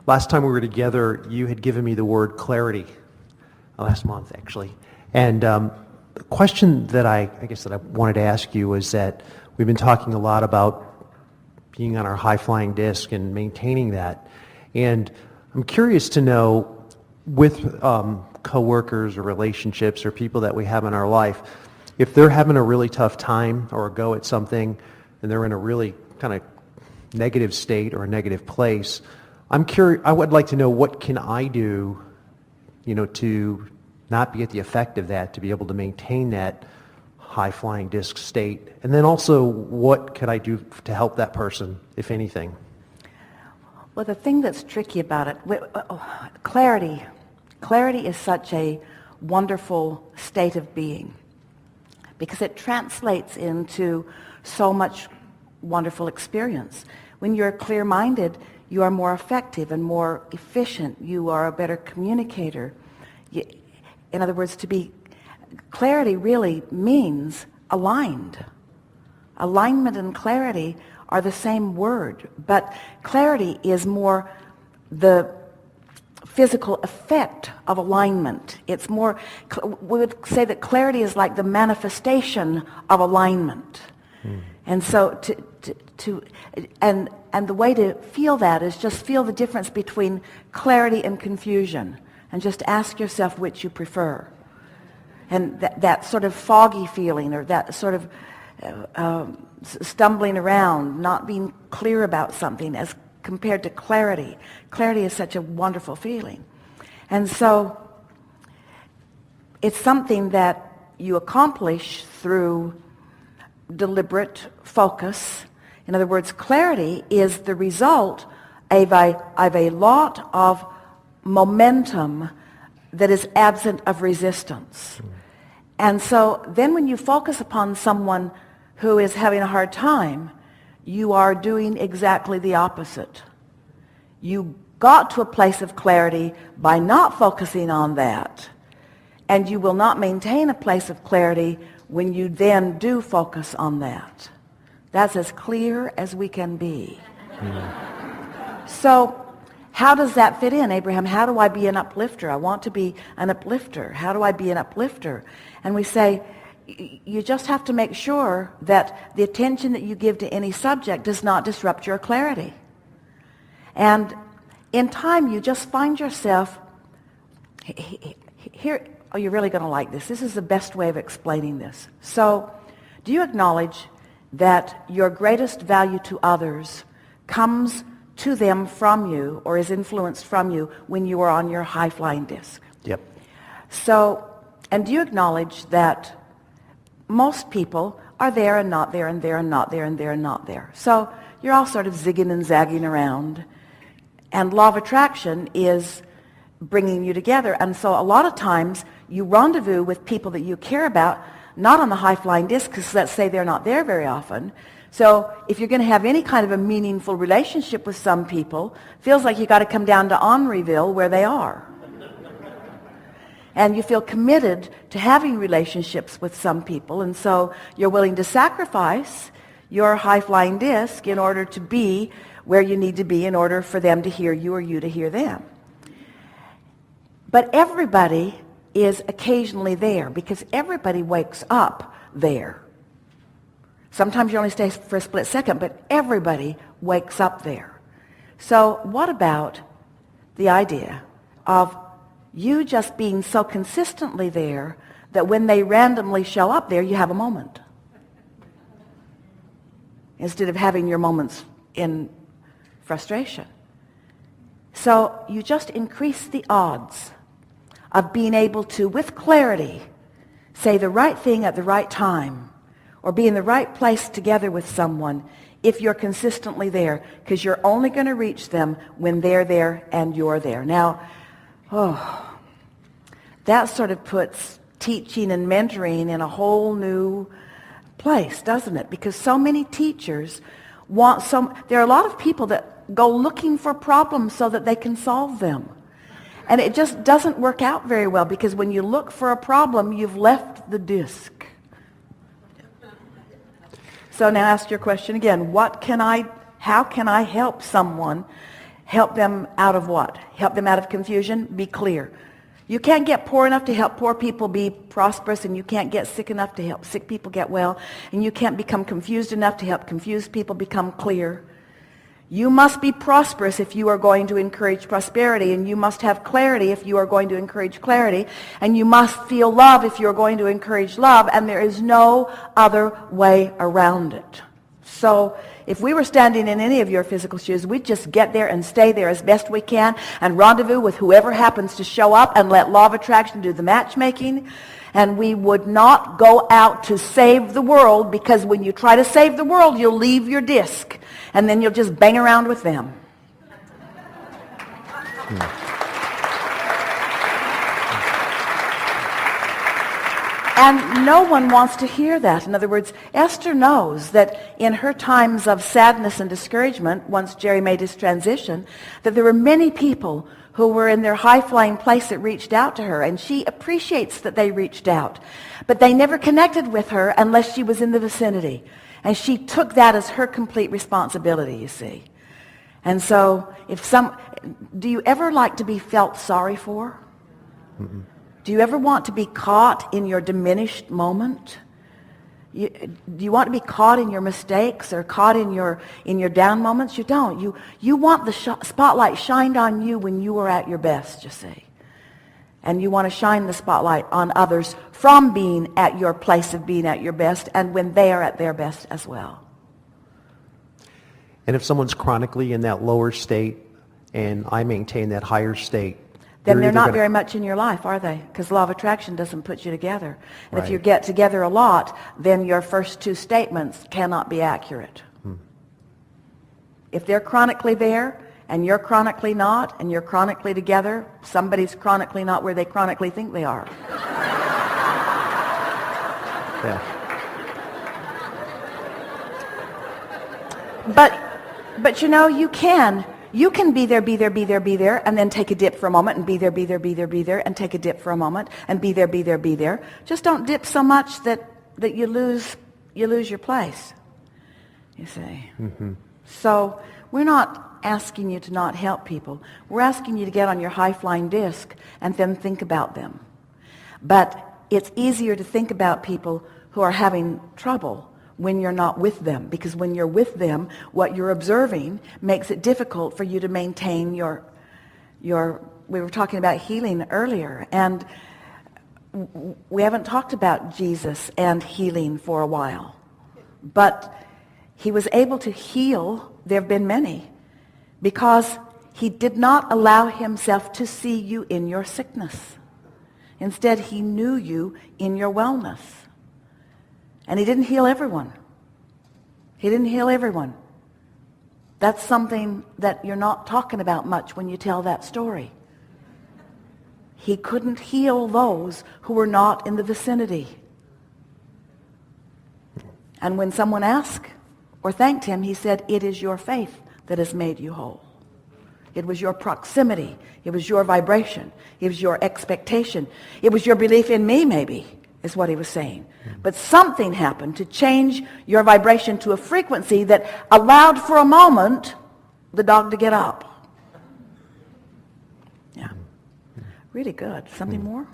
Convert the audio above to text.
last time we were together, you had given me the word clarity, last month actually. And the question that I guess that I wanted to ask you was that we've been talking a lot about being on our high-flying disc and maintaining that. And I'm curious to know, with coworkers or relationships or people that we have in our life, if they're having a really tough time or a go at something and they're in a really kind of negative state or a negative place, I'm curious, I would like to know, what can I do, to not be at the effect of that, to be able to maintain that high-flying disc state? And then also, what could I do to help that person, if anything? Well, the thing that's tricky about it, clarity is such a wonderful state of being because it translates into so much wonderful experience. When you're clear-minded, you are more effective and more efficient. You are a better communicator. In other words, clarity really means aligned. Alignment and clarity are the same word, but clarity is more the physical effect of alignment. It's more, we would say that clarity is like the manifestation of alignment. And so and the way to feel that is just feel the difference between clarity and confusion, and just ask yourself which you prefer. And that sort of foggy feeling, or that sort of stumbling around, not being clear about something, as compared to clarity. Clarity is such a wonderful feeling. And so it's something that you accomplish through deliberate focus. In other words, clarity is the result of a lot of momentum that is absent of resistance. And so then when you focus upon someone who is having a hard time, you are doing exactly the opposite. You got to a place of clarity by not focusing on that, and you will not maintain a place of clarity when you then do focus on that. That's as clear as we can be. So how does that fit in, Abraham? How do I be an uplifter? I want to be an uplifter. How do I be an uplifter? And we say, you just have to make sure that the attention that you give to any subject does not disrupt your clarity. And in time, you just find yourself, here, oh, you're really going to like this. This is the best way of explaining this. So, do you acknowledge that your greatest value to others comes to them from you, or is influenced from you, when you are on your high-flying disc? Yep. So, and do you acknowledge that most people are there and not there and there and not there and there and not there? So you're all sort of zigging and zagging around. And law of attraction is bringing you together. And so a lot of times you rendezvous with people that you care about, not on the high-flying disc, because let's say they're not there very often. So if you're going to have any kind of a meaningful relationship with some people, feels like you got to come down to Henryville where they are. And you feel committed to having relationships with some people, and so you're willing to sacrifice your high-flying disc in order to be where you need to be in order for them to hear you or you to hear them. But everybody is occasionally there, because everybody wakes up there. Sometimes you only stay for a split second, but everybody wakes up there. So what about the idea of you just being so consistently there that when they randomly show up there, you have a moment, instead of having your moments in frustration? So you just increase the odds of being able to, with clarity, say the right thing at the right time, or be in the right place together with someone, if you're consistently there, because you're only going to reach them when they're there and you're there. Now, that sort of puts teaching and mentoring in a whole new place, doesn't it? Because so many teachers there are a lot of people that go looking for problems so that they can solve them. And it just doesn't work out very well, because when you look for a problem, you've left the disc. So now ask your question again. How can I help someone Help them out of what? Help them out of confusion? Be clear. You can't get poor enough to help poor people be prosperous, and you can't get sick enough to help sick people get well, and you can't become confused enough to help confused people become clear. You must be prosperous if you are going to encourage prosperity, and you must have clarity if you are going to encourage clarity, and you must feel love if you are going to encourage love, and there is no other way around it. So if we were standing in any of your physical shoes, we'd just get there and stay there as best we can and rendezvous with whoever happens to show up and let law of attraction do the matchmaking. And we would not go out to save the world, because when you try to save the world, you'll leave your disc and then you'll just bang around with them. And no one wants to hear that. In other words, Esther knows that in her times of sadness and discouragement, once Jerry made his transition, that there were many people who were in their high-flying place that reached out to her, and she appreciates that they reached out. But they never connected with her unless she was in the vicinity. And she took that as her complete responsibility, you see. And so, do you ever like to be felt sorry for? Mm-mm. Do you ever want to be caught in your diminished moment? Do you want to be caught in your mistakes or caught in your down moments? You don't. You want the spotlight shined on you when you are at your best, you see. And you want to shine the spotlight on others from being at your place of being at your best, and when they are at their best as well. And if someone's chronically in that lower state and I maintain that higher state, then they're not very much in your life, are they? Because law of attraction doesn't put you together. And if you get together a lot, then your first two statements cannot be accurate. If they're chronically there, and you're chronically not, and you're chronically together, somebody's chronically not where they chronically think they are. Yeah. But you know, you can be there, and then take a dip for a moment, and be there, and take a dip for a moment, and be there. Just don't dip so much that you lose your place, you see. Mm-hmm. So we're not asking you to not help people. We're asking you to get on your high-flying disc and then think about them. But it's easier to think about people who are having trouble when you're not with them, because when you're with them, what you're observing makes it difficult for you to maintain your we were talking about healing earlier, and we haven't talked about Jesus and healing for a while, but he was able to heal. There have been many, because he did not allow himself to see you in your sickness. Instead, he knew you in your wellness. And he didn't heal everyone. He didn't heal everyone. That's something that you're not talking about much when you tell that story. He couldn't heal those who were not in the vicinity. And when someone asked or thanked him, he said, "It is your faith that has made you whole. It was your proximity. It was your vibration. It was your expectation. It was your belief in me, maybe," is what he was saying. But something happened to change your vibration to a frequency that allowed for a moment the dog to get up. Yeah. Really good. Something more?